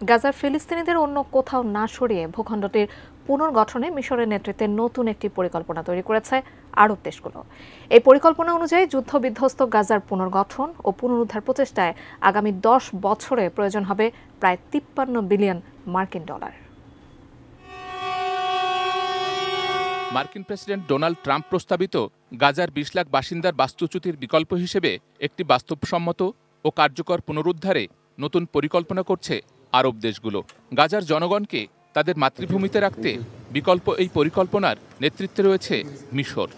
গাজার ফিলিস্তিনিদের অন্য কোথাও না সরিয়ে ভূখণ্ডটির পুনর্গঠনে মিশরের নেতৃত্বে নতুন একটি পরিকল্পনা তৈরি করেছে আরব দেশগুলো। এই পরিকল্পনা অনুযায়ী যুদ্ধবিধ্বস্ত গাজার পুনর্গঠন ও পুনরুদ্ধার প্রচেষ্টায় আগামী 10 বছরে প্রয়োজন হবে প্রায় 53 বিলিয়ন মার্কিন ডলার। মার্কিন প্রেসিডেন্ট ডোনাল্ড ট্রাম্প প্রস্তাবিত গাজার 20 লাখ বাসিন্দার বাস্তুচ্যুতির বিকল্প হিসেবে একটি বাস্তবসম্মত ও কার্যকর পুনরুদ্ধারে নতুন পরিকল্পনা করছে আরব দেশগুলো। গাজার জনগণকে তাদের মাতৃভূমিতে রাখতে বিকল্প এই পরিকল্পনার নেতৃত্বে রয়েছে মিশর।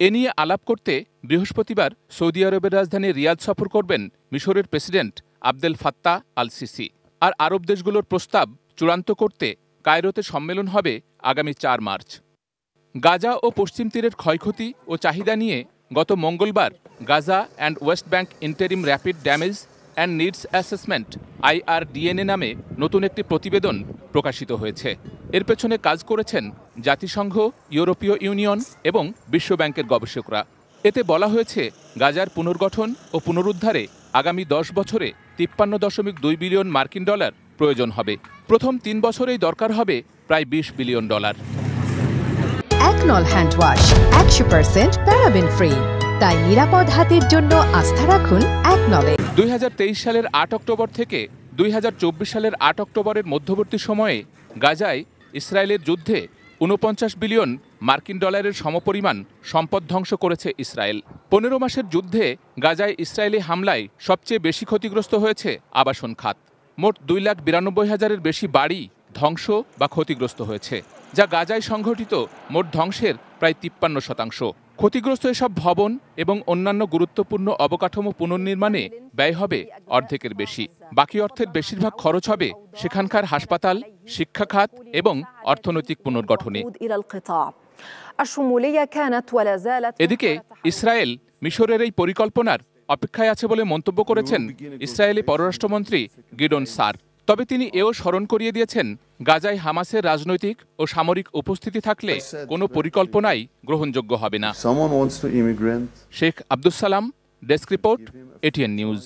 এ নিয়ে আলাপ করতে বৃহস্পতিবার সৌদি আরবের রাজধানী রিয়াদ সফর করবেন মিশরের president Abdel Fattah al Sisi. আর আরব দেশগুলোর প্রস্তাব চূড়ান্ত করতে কায়রোতে সম্মেলন হবে আগামী 4 মার্চ। গাজা ও পশ্চিম তীরের ক্ষয়ক্ষতি ও চাহিদা নিয়ে গত মঙ্গলবার Gaza and West bank interim rapid damage and needs assessment IRDNA নামে নতুন একটি প্রতিবেদন প্রকাশিত হয়েছে। এর পেছনে কাজ করেছেন জাতিসংঘ, ইউরোপীয় ইউনিয়ন এবং বিশ্বব্যাংকের গবেষকরা। এতে বলা হয়েছে গাজার পুনর্গঠন ও পুনরুদ্ধারে আগামী 10 বছরে 53.2 বিলিয়ন মার্কিন ডলার প্রয়োজন হবে। প্রথম 3 বছরেই দরকার হবে প্রায় 20 বিলিয়ন ডলার। একনল হ্যান্ড ওয়াশ 100% প্যারাবেন ফ্রি, তাই নিরাপদ হাতের জন্য আস্থা রাখুন একনলে। 2023 সালের 8 অক্টোবর থেকে 2024 সালের 8 অক্টোবরের মধ্যবর্তী সময়ে গাজায় ইসরায়েলের যুদ্ধে 49 বিলিয়ন মার্কিন ডলারের সমপরিমাণ সম্পদ ধ্বংস করেছে ইসরায়েল। 15 মাসের যুদ্ধে গাজায় ইসরায়েলি হামলায় সবচেয়ে বেশি ক্ষতিগ্রস্ত হয়েছে আবাসন খাত। মোট 2,92,000-এর বেশি বাড়ি ধ্বংস বা ক্ষতিগ্রস্ত হয়েছে, যা গাজায় সংঘটিত মোট ধ্বংসের প্রায় 53%। ক্ষতিগ্রস্ত এসব ভবন এবং অন্যান্য গুরুত্বপূর্ণ অবকাঠামো পুনর্নির্মাণে ব্যয় হবে অর্ধেকের বেশি। বাকি অর্থের বেশিরভাগ খরচ হবে সেখানকার হাসপাতাল, শিক্ষা খাত এবং অর্থনৈতিক পুনর্গঠনে। এদিকে ইসরায়েল মিশরের এই পরিকল্পনার অপেক্ষায় আছে বলে মন্তব্য করেছেন ইসরায়েলি পররাষ্ট্রমন্ত্রী গিডন সার। তবে তিনি এও স্মরণ করিয়ে দিয়েছেন, গাজায় হামাসের রাজনৈতিক ও সামরিক উপস্থিতি থাকলে কোনো পরিকল্পনাই গ্রহণযোগ্য হবে না। Sheikh Abdus Salam, desk report, ATN news.